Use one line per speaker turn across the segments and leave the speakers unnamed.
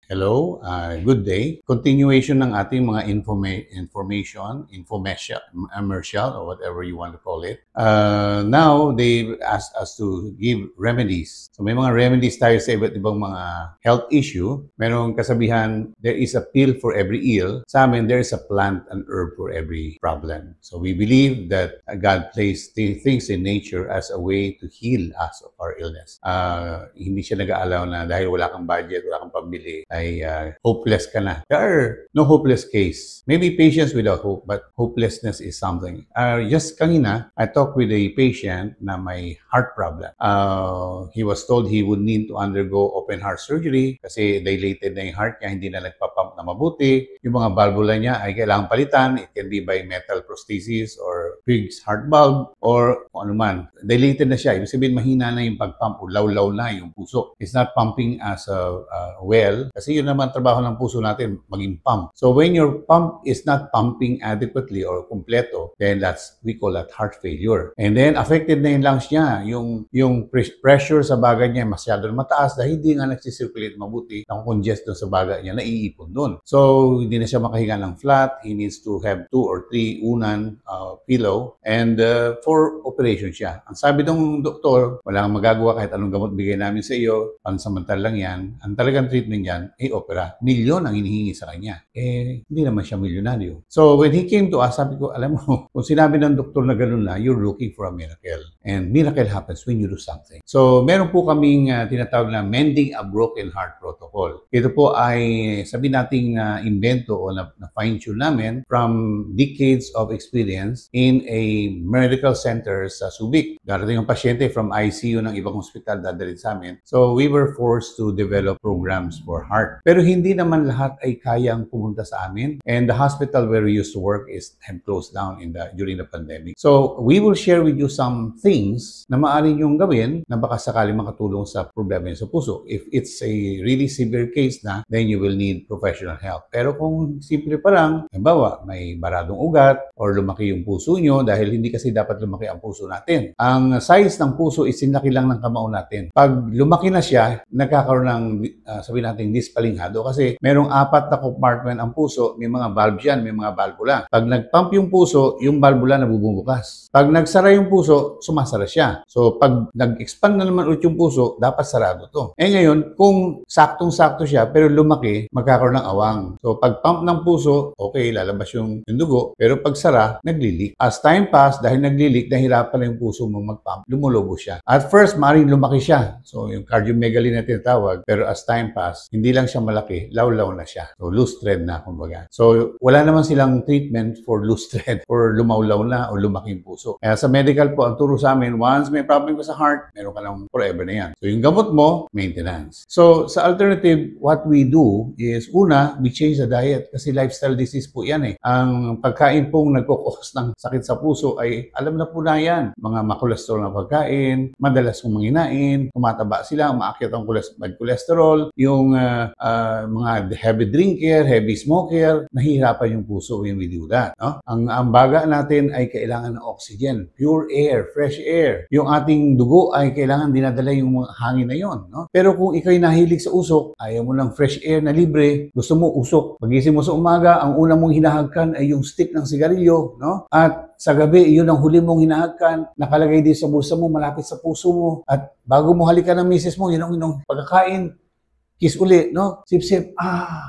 Hello, good day. Continuation ng ating mga commercial, or whatever you want to call it. Now, they asked us to give remedies. So may mga remedies tayo sa iba't ibang mga health issue. Merong kasabihan, there is a pill for every ill. Sa amin, there is a plant and herb for every problem. So we believe that God placed things in nature as a way to heal us of our illness. Hindi siya nag-aalaw na dahil wala kang budget, wala kang pambili, ay hopeless ka na. There are no hopeless case. Maybe patients without hope, but hopelessness is something. Just kanina, I talked with a patient na may heart problem. He was told he would need to undergo open heart surgery kasi dilated na yung heart niya, hindi na nagpapump na mabuti. Yung mga valvula niya ay kailangang palitan. It can be by metal prosthesis or Figg's heart valve or kung ano man. Dilated na siya. Ibig sabihin, mahina na yung pagpump o law-law na yung puso. It's not pumping as well kasi yun naman trabaho ng puso natin, maging pump. So when your pump is not pumping adequately or kompleto, then we call that heart failure. And then affected na yung lungs niya, yung pressure sa baga niya masyado mataas dahil hindi nga nagsisirculate mabuti, congest doon sa baga niya, naiipon doon. So hindi na siya makahinga ng flat, he needs to have 2 or 3 unan pillow and for operation siya. Ang sabi ng doktor, wala kang magagawa kahit anong gamot bigay namin sa iyo, pansamantala lang yan. Ang talagang treatment niyan ay opera. Milyon ang hinihingi sa kanya. Hindi naman siya milyonaryo. So when he came to us, sabi ko, alam mo, kung sinabi ng doktor na gano'n na, you're looking for a miracle. And miracle happens when you do something. So meron po kaming tinatawag na Mending a Broken Heart Protocol. Ito po ay sabi nating invento o na fine-tune namin from decades of experience in a medical center sa Subic. Darating ang pasyente from ICU ng ibang hospital dadalhin sa amin. So we were forced to develop programs for heart. Pero hindi naman lahat ay kayang pumunta sa amin. And the hospital where we used to work is closed down during the pandemic. So we will share with you some things na maaari niyong gawin na baka sakali makatulong sa problema niyo sa puso. If it's a really severe case na, then you will need professional help. Pero kung simple pa lang, halimbawa, may baradong ugat or lumaki yung puso niyo dahil hindi kasi dapat lumaki ang puso natin. Ang size ng puso is sinlaki lang ng kamao natin. Pag lumaki na siya, nagkakaroon ng sabi natin dispalinghado kasi merong 4 na compartment ang puso, may mga valve yan, may mga valvula. Pag nagpump yung puso, yung valvula nabubukas. Pag nagsara yung puso, sumasara siya. So pag nag-expand na naman ulit yung puso, dapat sarado to. Ngayon, kung saktong-sakto siya pero lumaki, magkakaroon ng awang. So pag pump ng puso, okay, lalabas yung dugo. Pero pag sara, nagli-leak. As time pass, dahil nagli-leak, nahirapan na yung puso mo mag-pump, lumulobo siya. At first, maaaring lumaki siya. So yung cardiomegaly na tinatawag. Pero as time pass, hindi lang siya malaki, law-law na siya. So loose thread na, kumbaga. So wala naman silang treatment for loose thread or lumaw-law na o lumaking puso. Kaya sa medical po, ang turo sa amin, once may problem ka sa heart, meron ka lang forever na yan. So yung gamot mo, maintenance. So sa alternative, what we do is, una, we change the diet kasi lifestyle disease po yan eh. Ang pagkain pong nagkukos ng sakit sa puso ay, alam na po na yan. Mga makolesterol na pagkain, madalas kong manginain, tumataba sila, umaakyat ang cholesterol, yung mga heavy drinker, heavy smoker, nahihirapan yung puso when we do that. No? Ang baga natin ay kailangan ng oxygen, pure air, fresh air. Yung ating dugo ay kailangan dinadala yung hangin na yon. No? Pero kung ikaw'y nahilig sa usok, ayaw mo ng fresh air na libre, gusto mo usok. Pagising mo sa umaga, ang una mong hinahagkan ay yung stick ng sigarilyo. No? At sa gabi, yun ang huli mong hinahagkan, nakalagay din sa bulsa mo, malapit sa puso mo. At bago mo halikan ng misis mo, yun ang pagkakain. Kiss uli, no? Sip-sip.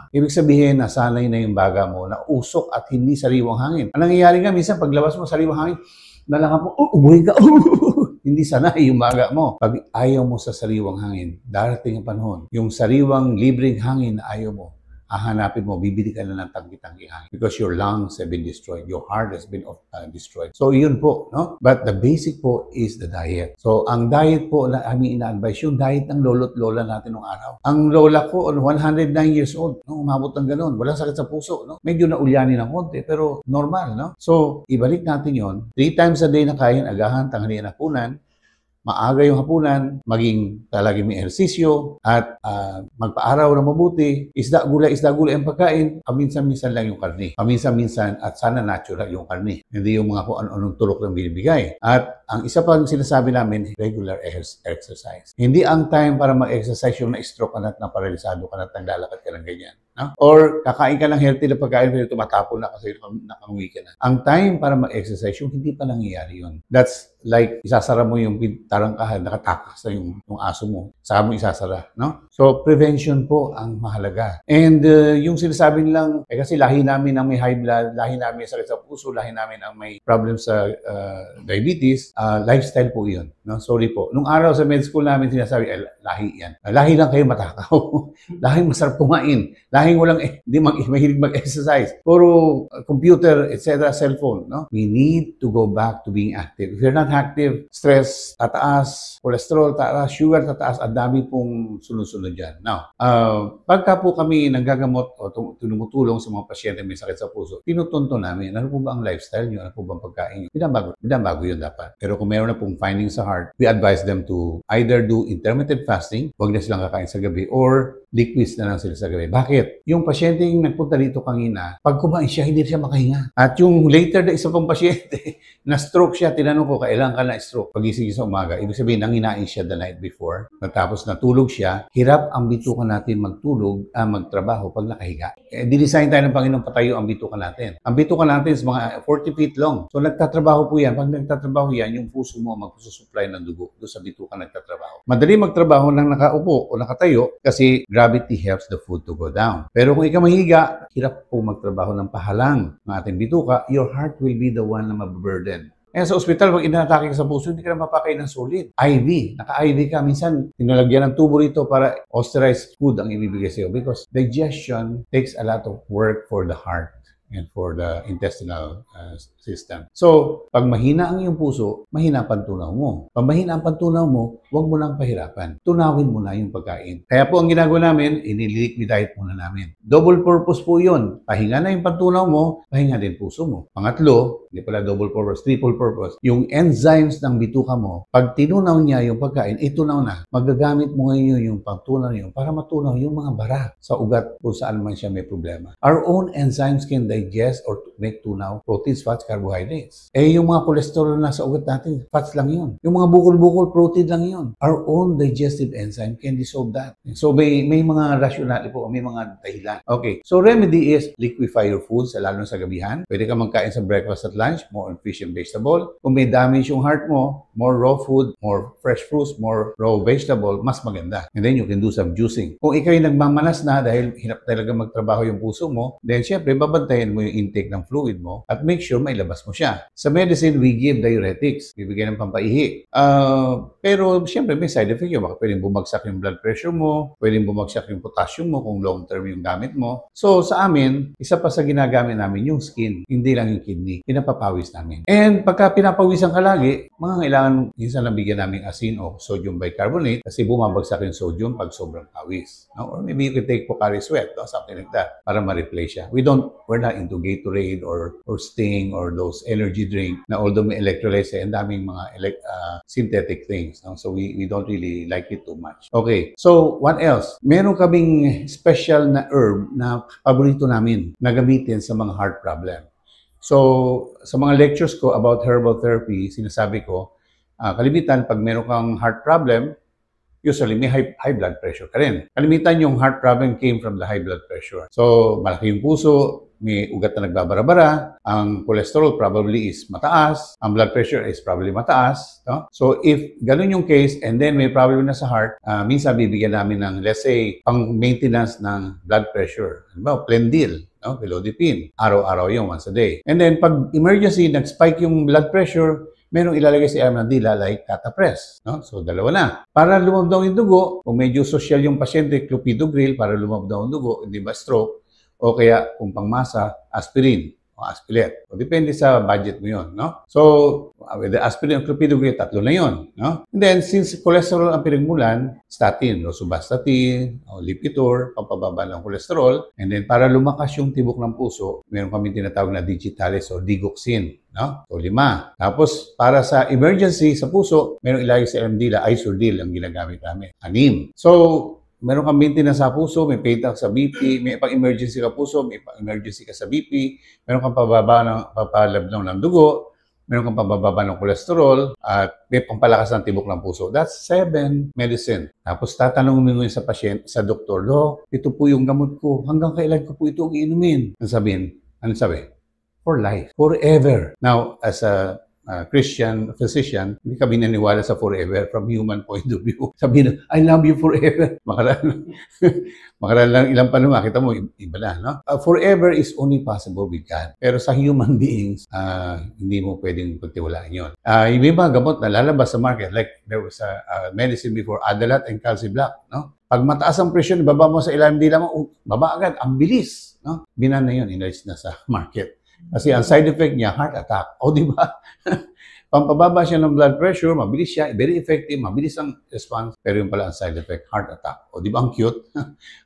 Ibig sabihin, nasanay na yung baga mo na usok at hindi sariwang hangin. Ang nangyayari nga, minsan paglabas mo sariwang hangin, nalakan mo, ubuhin ka, hindi sanay yung baga mo. Pag ayaw mo sa sariwang hangin, darating ang panahon, yung sariwang libreng hangin na ayaw mo, hahanapin mo, bibili ka na ng tanggi-tanggi hangin because your lungs have been destroyed, your heart has been destroyed. So yun po, no? But the basic po is the diet. So ang diet po na aming ina-advise, yung diet ng lolo't lola natin nung araw. Ang lola ko, 109 years old, no? Umabot ng ganun, walang sakit sa puso, no? Medyo naulyani ng konti, pero normal, no? So ibalik natin yon. 3 times a day na kain, agahan, tanghalian, hapunan, maaga yung hapunan, maging talagang may ehersisyo, at magpa-araw na mabuti, isda, gulay ang pagkain, paminsan-minsan lang yung karne. Paminsan-minsan at sana natural yung karne. Hindi yung mga kung ano-anong turok lang binibigay. At ang isa pang sinasabi namin, regular exercise. Hindi ang time para mag-exercise yung na-stroke ka na at naparalisado ka na at naglalakad ka ng ganyan. No? Or kakain ka ng healthy na pagkain pero tumatapon na kasi nakanguwi ka na. Ang time para mag-exercise, yung hindi pa nangyayari yun. That's like isasara mo yung tarangkahan, nakatakas na yung aso mo. Saka mo isasara. No? So, prevention po ang mahalaga. And yung sinasabi nilang, kasi lahi namin ang may high blood, lahi namin sakit sa puso, lahi namin ang may problem sa diabetes, lifestyle po yun. No? Sorry po. Nung araw sa med school namin sinasabi, lahi yan. Lahi lang kayo matakaw. Lahi masarap kumain. Lahi walang mahilig mag-exercise. Puro computer, etc., cellphone. No? We need to go back to being active. If you're not active, stress, tataas, cholesterol, tataas, sugar, tataas, ang dami pong sunod-sunod dyan. Now, pagka po kami nagagamot o tumutulong sa mga pasyente may sakit sa puso, tinutunto namin, ano po ba ang lifestyle nyo? Ano po ba ang pagkain nyo? Binabago yun dapat. Pero kung meron na pong findings sa heart, we advise them to either do intermittent fasting, huwag na silang kakain sa gabi, or liquids na lang sila sa gabi. Bakit? Yung pasyente yung nagpunta dito kanina, pag kumain siya, hindi siya makahinga. At yung later na isa pang pasyente, na-stroke siya, tinanong ko, kailan ka na-stroke? Pagising sa umaga, ibig sabihin, nanginain siya the night before, tapos natulog siya, hirap ang bituka natin magtrabaho pag nakahiga. Dinesign tayo ng Panginoon patayo ang bituka natin. Ang bituka natin is mga 40 feet long. So nagtatrabaho po yan. Pag nagtatrabaho yan, yung puso mo magsusupply ng dugo doon sa bituka nagtatrabaho. Madali magtrabaho nang nakaupo o nakatayo kasi gravity helps the food to go down. Pero kung ikaw mahiga, hirap po magtrabaho ng pahalang ng ating bituka, your heart will be the one na mababurden. Kaya sa ospital, pag inatake ka sa puso, hindi ka na mapakain ng solid. IV. Naka-IV ka. Minsan, tinalagyan ng tubo rito para authorized food ang ibibigay sa'yo because digestion takes a lot of work for the heart and for the intestinal system. So, pag mahina ang iyong puso, mahina ang pantunaw mo. Pag mahina ang pantunaw mo, huwag mo lang pahirapan. Tunawin mo na yung pagkain. Kaya po ang ginagawa namin, iniliquid diet muna namin. Double purpose po yun. Pahinga na yung pantunaw mo, pahinga din puso mo. Pangatlo, hindi pala double purpose, triple purpose. Yung enzymes ng bituka mo, pag tinunaw niya yung pagkain, itunaw na. Magagamit mo ngayon yung pagtunaw niyo para matunaw yung mga bara sa ugat kung saan man siya may problema. Our own enzymes can digest or make tunaw proteins, fats, carbohydrates. Yung mga cholesterol na sa ugat natin, fats lang yun. Yung mga bukol-bukol, protein lang yun. Our own digestive enzyme can dissolve that. So may mga rationale po, may mga dahilan. Okay, so remedy is liquefy your foods, lalo sa gabihan. Pwede ka magkain sa breakfast at lunch, more on fish and vegetable. Kung may damage yung heart mo, more raw food, more fresh fruits, more raw vegetable, mas maganda. And then you can do some juicing. Kung ikaw yung nagmamanas na dahil hirap talaga magtrabaho yung puso mo, then syempre babantayan mo yung intake ng fluid mo at make sure may labas mo siya. Sa medicine, we give diuretics. Bibigyan ng pampaihi. Pero syempre may side effect yun. Baka pwedeng bumagsak yung blood pressure mo, pwedeng bumagsak yung potassium mo kung long term yung gamit mo. So sa amin, isa pa sa ginagamit namin yung skin, hindi lang yung kidney. Pinapapawis namin. And pagka pinapawisan ka lagi, mga kailangan minsan lang bigyan namin asin o sodium bicarbonate kasi bumabagsak yung sodium pag sobrang pawis. No? Or maybe you can take Pocari Sweat or something like that para ma-replace siya. We're not into Gatorade or Sting or those energy drink na although may electrolytes ang daming mga synthetic things. No? So we don't really like it too much. Okay, so what else? Meron kaming special na herb na paborito namin na gamitin sa mga heart problem. So sa mga lectures ko about herbal therapy, sinasabi ko, kalimitan pag meron kang heart problem, usually may high blood pressure ka rin. Kalimitan yung heart problem came from the high blood pressure. So malaki yung puso, may ugat na nagbabara-bara, ang cholesterol probably is mataas, ang blood pressure is probably mataas. No? So if ganun yung case and then may problem na sa heart, minsan bibigyan namin ng, let's say, pang-maintenance ng blood pressure. Halimbawa, Plendil, no? Pilodipine. Araw-araw yung once a day. And then pag emergency, nag-spike yung blood pressure, merong ilalagay si Amandila like Catapres. No? So, dalawa na. Para lumabdaw yung dugo, kung medyo social yung pasyente, clopidogrel para lumabdaw yung dugo, hindi ba stroke, o kaya kung pangmasa, aspirin. o aspilate. So, depende sa budget mo yun, no? So, with the aspirin and clopidogrel, tatlo na yun, no? And then, since cholesterol ang pinagmulan, statin, rosuvastatin, o Lipitor, pampababa ng cholesterol. And then, para lumakas yung tibok ng puso, meron kami tinatawag na digitalis o digoxin, no? So, 5. Tapos, para sa emergency sa puso, meron ilagay sa MD, Isordil ang ginagamit namin. 6. So, meron kang maintenance sa puso, may payback sa BP, may pang-emergency ka puso, may pang-emergency ka sa BP, meron kang papalabnaw ng dugo, meron kang pababa ng kolesterol, at may pampalakas ng tibok ng puso. That's 7 medicine. Tapos tatanungin mo sa pasyente, sa doktor, ito po yung gamot ko, hanggang kailan ko po ito iinumin? Ano sabi? For life. Forever. Now, as a Christian physician, hindi kami naniwala sa forever from human point of view. Sabi na, I love you forever. Makaraan lang ilang panahon, makita mo, iba na, no? Forever is only possible with God. Pero sa human beings, hindi mo pwedeng pagtiwalaan yun. Yung mga gamot na lalabas sa market, like there was a medicine before, Adalat and Calciblac, no? Pag mataas ang presyon, ibaba mo sa ilalim dila mo, baba agad, ang bilis, no? Binan na yun, inalis na sa market. Kasi ang side effect niya, heart attack. O, di ba? Pampababa siya ng blood pressure, mabilis siya, very effective, mabilis ang response, pero yung pala ang side effect, heart attack. O, di ba ang cute?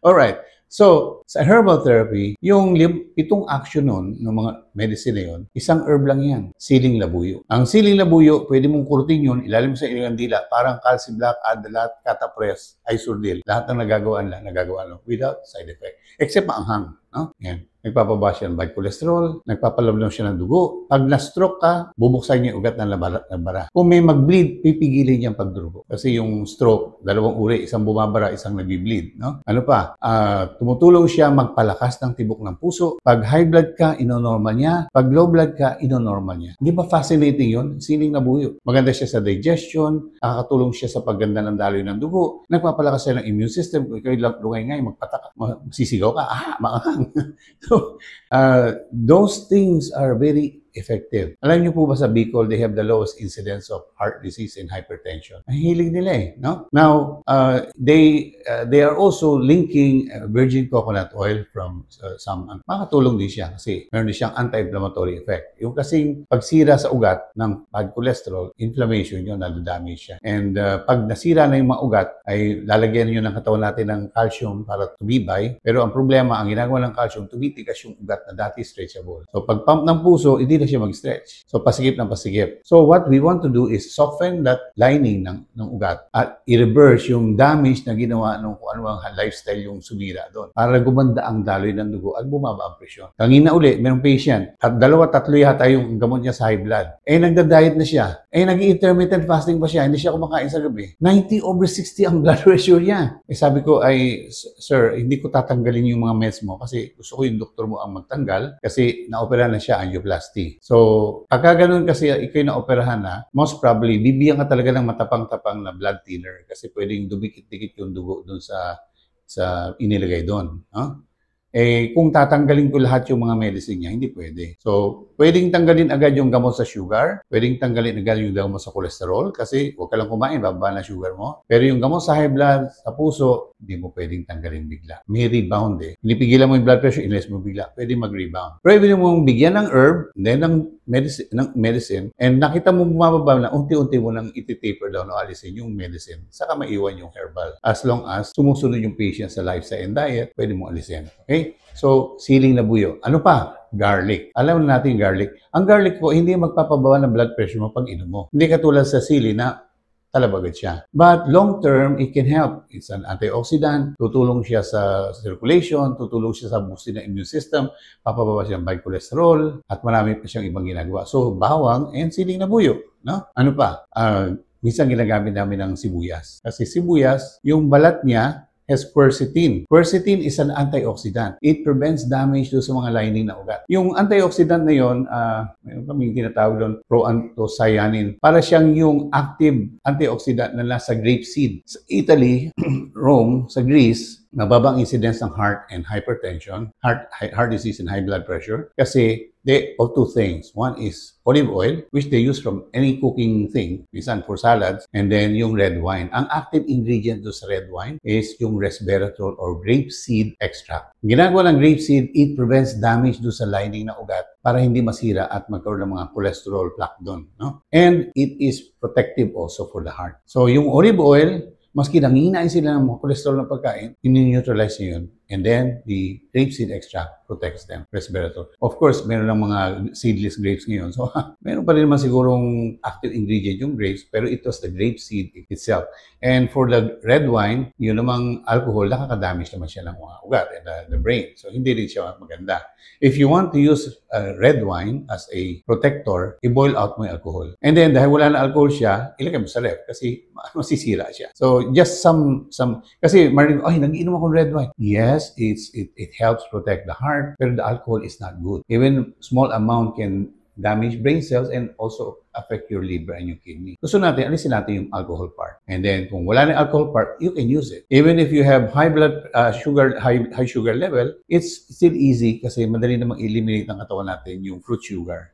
Alright. So, sa herbal therapy, yung 7 action nun, ng mga medicine na yun, isang herb lang yan, siling labuyo. Ang siling labuyo, pwede mong kurtin yun, ilalim sa ilang dila, parang Calciblac, Adalat, Catapres, Isordil, lahat ng nagagawa lang, without side effect. Except maanghang. No? Yan. Nagpapaba siya ng bad cholesterol, nagpapalabnaw siya ng dugo. Pag na-stroke ka, bubuksan niya yung ugat ng labara. Kung may mag-bleed, pipigilin niya ang pagdurugo. Kasi yung stroke, 2 uri, isang bumabara, isang nag-bleed. No? Ano pa? Tumutulong siya magpalakas ng tibok ng puso. Pag high blood ka, inonormal niya. Pag low blood ka, inonormal niya. Di ba fascinating yun? Siling labuyo. Maganda siya sa digestion, nakakatulong siya sa pagganda ng daloy ng dugo, nagpapalakas siya ng immune system. Kung ikaw lungay ngay, magpataka, masisigaw ka, maanghang. So, those things are very effective. Alam niyo po ba sa Bicol, they have the lowest incidence of heart disease and hypertension. Ang hilig nila eh, no? Now, they are also linking virgin coconut oil from some, makatulong din siya kasi meron din siyang anti-inflammatory effect. Yung kasing pagsira sa ugat ng bad cholesterol, inflammation yun, nadadami siya. And pag nasira na yung mga ugat, ay lalagyan nyo ng katawan natin ng calcium para tumibay. Pero ang problema, ang ginagawa ng calcium, tumitigas yung ugat na dati stretchable. So, pag pump ng puso, hindi na siya mag-stretch. So, pasigip ng pasigip. So, what we want to do is soften that lining ng ugat at i-reverse yung damage na ginawa ng kung ano ang lifestyle yung sumira doon para gumanda ang daloy ng dugo at bumaba ang presyon. Kanina uli, mayroong patient at 2-3 yata yung gamot niya sa high blood. Nagda-diet na siya. Nag-intermittent fasting pa siya. Hindi siya kumakain sa gabi. 90/60 ang blood pressure niya. Sabi ko ay, sir, hindi ko tatanggalin yung mga meds mo kasi gusto ko yung doktor mo ang magtanggal kasi na-opera na siya angioplasty. So, pagka ganun kasi ikaw na-operahan na, most probably, bibigyan ka talaga ng matapang-tapang na blood thinner kasi pwedeng dumikit-dikit yung dugo doon sa inilagay doon. Huh? Kung tatanggalin ko lahat yung mga medicine niya, hindi pwede. So, pwedeng tanggalin agad yung gamot sa sugar, pwedeng tanggalin agad yung gamot sa cholesterol kasi huwag ka lang kumain, bababa na sugar mo. Pero yung gamot sa high blood, sa puso, hindi mo pwedeng tanggalin bigla. May rebound eh. Pinipigilan mo yung blood pressure, inis mo bigla, pwede mag-rebound. Pwede mong bigyan ng herb, then ng medicine, and nakita mo bumababa na, unti-unti mo nang iti-taper down o alisin yung medicine. Saka maiwan yung herbal. As long as sumusunod yung patient sa lifestyle and diet, pwede mo alisin. Okay? So, siling labuyo. Ano pa? Garlic. Alam natin garlic. Ang garlic po, hindi magpapababa ng blood pressure mo pag inom mo. Hindi katulad sa sili na talabagad siya. But long term, it can help. It's an antioxidant. Tutulong siya sa circulation. Tutulong siya sa boosting ng immune system. Papababa siya ng bad cholesterol. At marami pa siyang ibang ginagawa. So, bawang and siling labuyo. No? Ano pa? Minsan ginagamit namin ng sibuyas. Kasi sibuyas, yung balat niya, has quercetin. Quercetin is an antioxidant. It prevents damage doon sa mga lining na ugat. Yung antioxidant na yon, mayroon kaming tinatawag doon proanthocyanin. Para siyang yung active antioxidant na nasa grapeseed. Sa Italy, Rome, sa Greece, mababang incidence ng heart and hypertension, heart disease and high blood pressure kasi they of two things. One is olive oil, which they use from any cooking thing, minsan for salads, and then yung red wine. Ang active ingredient do sa red wine is yung resveratrol or grapeseed extract. Ginagawa ng grapeseed, it prevents damage do sa lining ng ugat para hindi masira at magkaroon ng mga cholesterol plaque doon. No? And it is protective also for the heart. So yung olive oil, maski nangihinain sila ng mga cholesterol na pagkain, ini-neutralize niyo yun. And then, the grapeseed extract protects them, resveratrol. Of course, meron ng mga seedless grapes ngayon. So, meron pa rin naman sigurong active ingredient yung grapes, pero it was the grapeseed itself. And for the red wine, yun namang alcohol, nakaka-damage naman siya ng mga ugat and the brain. So, hindi rin siya maganda. If you want to use red wine as a protector, i-boil out mo yung alcohol. And then, dahil wala na alcohol siya, ilagay mo sa ref kasi masisira siya. So, just some kasi marinig, ay, nag-iinom akong red wine. Yes, it helps protect the heart, pero the alcohol is not good. Even small amount can damage brain cells and also affect your liver and your kidney. Gusto natin, alisin natin yung alcohol part. And then, kung wala na alcohol part, you can use it. Even if you have high blood sugar, high sugar level, it's still easy kasi madali namang eliminate ng katawan natin yung fruit sugar.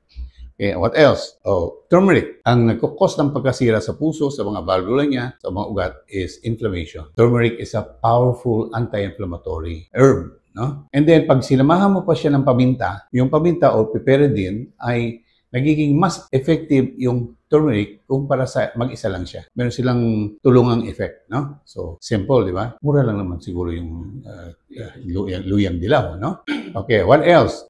Okay, what else? Oh, turmeric. Ang nagkukos ng pagkasira sa puso, sa mga valvula niya, sa mga ugat is inflammation. Turmeric is a powerful anti-inflammatory herb. No? And then, pag sinamahan mo pa siya ng paminta, yung paminta o piperidine ay nagiging mas effective yung turmeric kumpara sa mag-isa lang siya. Meron silang tulungang effect, no? So, simple, di ba? Mura lang naman siguro yung luyang dilaw, no? Okay, what else?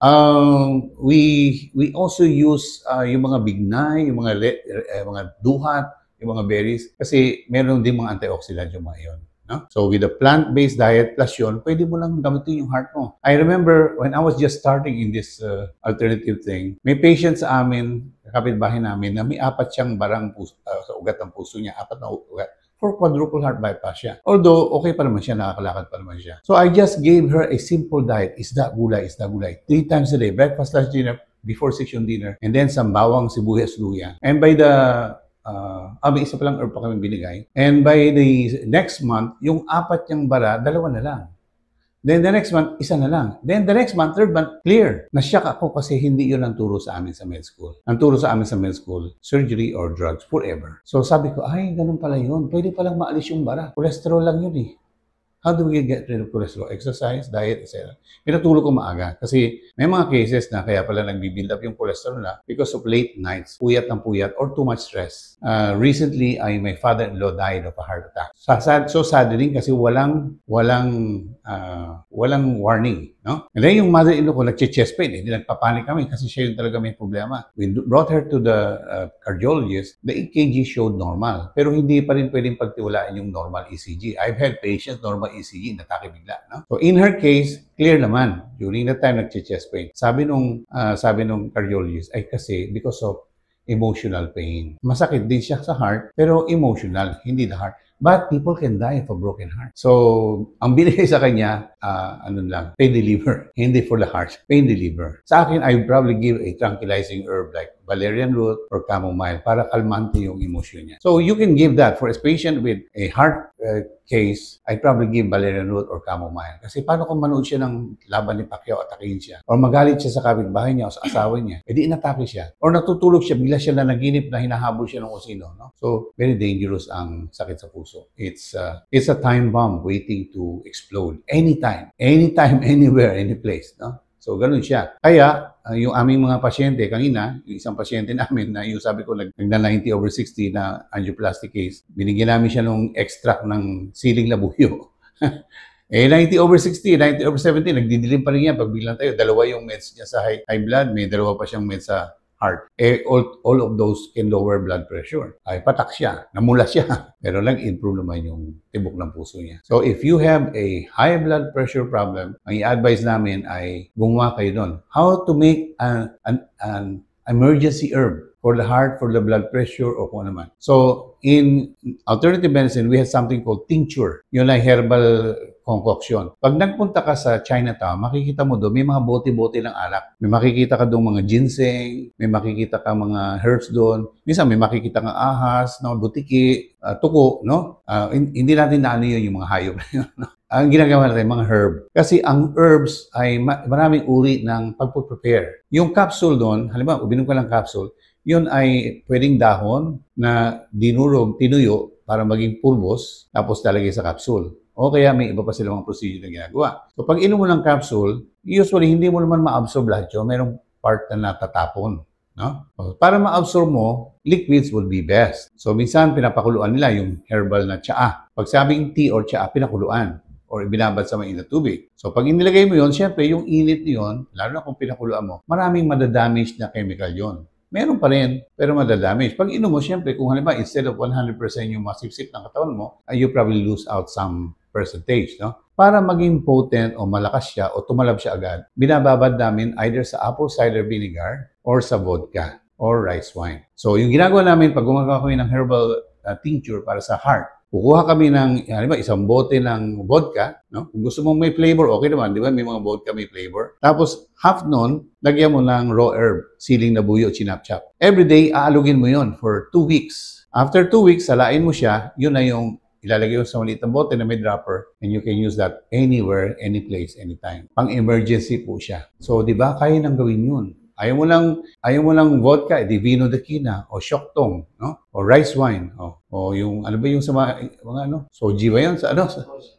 We also use yung mga bignay, yung mga duhat, yung mga berries kasi meron din mga antioxidant yung mga yun. No? So with a plant-based diet plus yun, pwede mo lang gamitin yung heart mo. I remember when I was just starting in this alternative thing, may patient sa amin, kapitbahay namin, na may 4 siyang barang sa ugat ng puso niya, 4 na ugat. For quadruple heart bypass siya. Although, okay pa naman siya, nakakalakad pa naman siya. So I just gave her a simple diet, isda gulay. 3 times a day, breakfast, lunch, dinner, before 6 yung dinner, and then some bawang, sibuyas, luya. And by the may isa palang herb pa kami binigay. And by the next month, yung 4 niyang bara, 2 na lang. Then the next month, 1 na lang. Then the next month, 3rd month, clear. Nasyak ako kasi hindi yun ang turo sa amin sa med school. Ang turo sa amin sa med school, surgery or drugs forever. So sabi ko, ay, ganun pala yun. Pwede palang maalis yung bara. Cholesterol lang yun eh. How do we get rid of cholesterol? Exercise, diet, etc. Pinatulog ko maaga kasi may mga cases na kaya pala nagbi-build up yung cholesterol na because of late nights, puyat ng puyat, or too much stress. Recently, my father-in-law died of a heart attack. So sad din kasi walang warning. No? And then yung mother-in-law ko nagche-chest pain. Hindi nagpapanik kami kasi siya yung talaga may problema. We brought her to the cardiologist. The EKG showed normal. Pero hindi pa rin pwedeng pagtiwalaan yung normal ECG. I've had patients normal ECG, natake bigla. No? So in her case, clear naman. During that time, nagche-chest pain. Sabi nung cardiologist ay kasi because of emotional pain. Masakit din siya sa heart, pero emotional, hindi the heart. But people can die of a broken heart. So, ang binigay sa kanya, pain reliever. Hindi for the heart, pain reliever. Sa akin, I would probably give a tranquilizing herb like valerian root or chamomile para kalmante yung emosyon niya. So, you can give that. For a patient with a heart case, I probably give valerian root or chamomile. Kasi paano kung manood siya ng laban ni Pacquiao, atakihin siya? Or magalit siya sa kapitbahay niya o sa asawa niya, edi inatake siya. Or natutulog siya, bigla siya na naginip na hinahabol siya ng kusino. No? So, very dangerous ang sakit sa puso. It's a time bomb waiting to explode. Anytime, anywhere, any place. No? So, ganun siya. Kaya, yung aming mga pasyente, kanina, yung isang pasyente namin na yung sabi ko, nagna-90/60 na angioplastic case, binigyan namin siya ng extract ng siling labuyo. 90/60, 90/70, nagdidilim pa rin yan. Pag biglang tayo, 2 yung meds niya sa high blood, may 2 pa siyang meds sa heart. All of those can lower blood pressure. Ay, patak siya. Namula siya. Pero nag-improve naman yung tibok ng puso niya. So, if you have a high blood pressure problem, ang i-advise namin ay gumawa kayo doon. How to make an emergency herb for the heart, for the blood pressure, o kung naman. So, in alternative medicine, we have something called tincture. Yun ay herbal concoction. Pag nagpunta ka sa Chinatown, makikita mo doon, may mga bote-bote ng alak. May makikita ka doon mga ginseng, may makikita ka mga herbs doon. Minsan may makikita kang ahas, butiki, tuko, no? Hindi natin naano yun yung mga hayop na yun. No? ang ginagawa natin, mga herb. Kasi ang herbs ay maraming uri ng pagpo-prepare. Yung capsule doon, halimbawa, uminom ka ng capsule, yun ay pwedeng dahon na dinurog, tinuyo para maging pulbos, tapos talagay sa capsule. O kaya may iba pa silang mga procedure na ginagawa. So pag inom mo ng capsule, usually hindi mo naman ma-absorb lahat yun. Merong part na natatapon. No? Para ma-absorb mo, liquids will be best. So minsan pinapakuluan nila yung herbal na tsaa. Pag sabing tea or tsaa, pinakuluan or ibinabad sa mainit na tubig. So pag inilagay mo yon, syempre yung init niyon, lalo na kung pinakuluan mo, maraming madadamage na chemical yon. Meron pa rin, pero madadamage. Pag inom mo, syempre, kung halimbawa, instead of 100% yung masipsip ng katawan mo, you probably lose out some percentage, no? Para maging potent o malakas siya o tumalab siya agad, binababad namin either sa apple cider vinegar or sa vodka or rice wine. So, yung ginagawa namin pag gumagawa kami ng herbal tincture para sa heart, kukuha kami ng, halimbawa, isang bote ng vodka, no? Kung gusto mong may flavor, okay naman, di ba? May mga vodka may flavor. Tapos, half nun, lagyan mo ng raw herb, siling na buyo, chinap-chap. Every day, aalugin mo yon for 2 weeks. After 2 weeks, salain mo siya, yun na yung ilalagay mo sa maliit na bote na may dropper and you can use that anywhere, any place, anytime. Pang-emergency po siya. So, di ba? Kaya nang gawin yun. Ayaw mo lang vodka, di vino de quina, o shoktong, no? O rice wine, o yung, ano ba yung sa mga ano? Soji ba yun?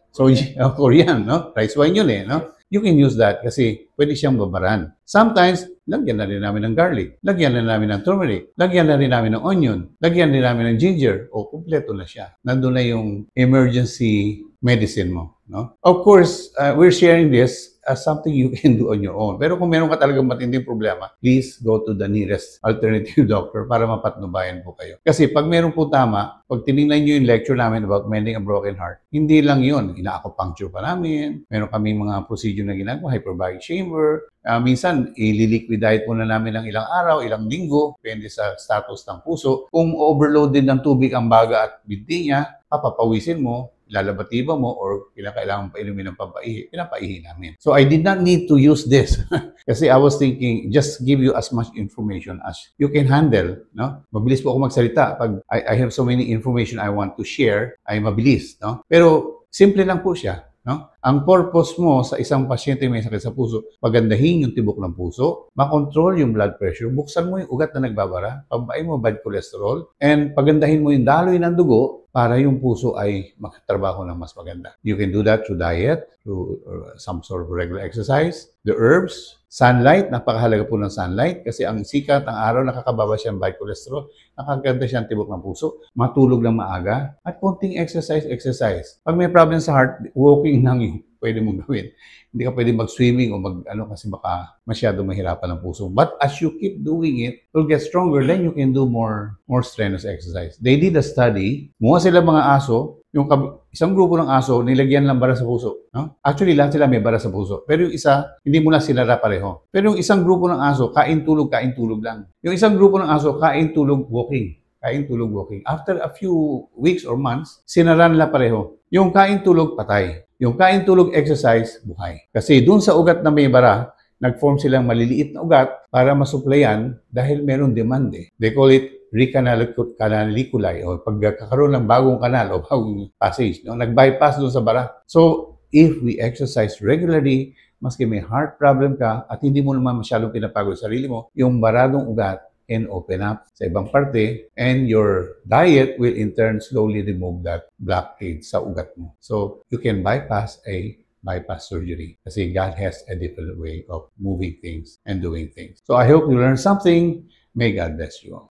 Soji, Korean, no? Rice wine yun no? You can use that kasi pwede siyang babaran. Sometimes, lagyan na rin namin ng garlic, lagyan na namin ng turmeric, lagyan na rin namin ng onion, lagyan din namin ng ginger, o kumpleto na siya. Nandun na yung emergency medicine mo, no? Of course, we're sharing this as something you can do on your own. Pero kung meron ka talagang matinding problema, please go to the nearest alternative doctor para mapatnubayan po kayo. Kasi pag meron po tama, pag tinignan nyo yung lecture namin about mending a broken heart, hindi lang yun. Ina-acupuncture pa namin. Meron kami mga procedure na ginagawa, hyperbaric chamber. Minsan, ililiquidate po na namin ng ilang araw, ilang linggo, depende sa status ng puso. Kung overloaded ng tubig ang baga at binti niya, papapawisin mo, lalabatiba mo, or kailangan pa inumin ng pampaihi, pinapaihi namin. So I did not need to use this kasi I was thinking, just give you as much information as you can handle, no? Mabilis po ako magsalita. Pag I have so many information I want to share, ay mabilis, no? Pero simple lang po siya, no? Ang purpose mo sa isang pasyente may sakit sa puso, pagandahin yung tibok ng puso, makontrol yung blood pressure, buksan mo yung ugat na nagbabara, pabain mo bad cholesterol, and pagandahin mo yung daloy ng dugo para yung puso ay makatrabaho ng mas maganda. You can do that through diet, through some sort of regular exercise, the herbs, sunlight, napakahalaga po ng sunlight kasi ang sikat ng araw nakakababa siya ng bad cholesterol, nakaganda siya ang tibok ng puso, matulog ng maaga, at konting exercise. Pag may problem sa heart, walking lang yung pwede mong gawin. Hindi ka pwede mag-swimming o kasi baka masyado mahirapan ang puso. But as you keep doing it, you'll get stronger. Then you can do more strenuous exercise. They did a study. Mukha sila mga aso. Yung isang grupo ng aso, nilagyan lang bara sa puso. No? Actually, lahat sila may bara sa puso. Pero yung isa, hindi mo na sinara pareho. Pero yung isang grupo ng aso, kain-tulog lang. Yung isang grupo ng aso, kain-tulog, walking. Kain-tulog, walking. After a few weeks or months, sinara nila pareho. Yung kain-tulog, patay. Yung kain-tulog, exercise, buhay. Kasi dun sa ugat na may bara, nag-form silang maliliit na ugat para masuplayan dahil meron demand They call it recanaliculi o pagkakaroon ng bagong kanal o bagong passage. No? Nag-bypass dun sa bara. So, if we exercise regularly, maski may heart problem ka at hindi mo naman masyadong pinapagod sa sarili mo, yung baradong ugat and open up sa ibang parte, and your diet will in turn slowly remove that blockade sa ugat mo. So, you can bypass surgery kasi God has a different way of moving things and doing things. So, I hope you learned something. May God bless you all.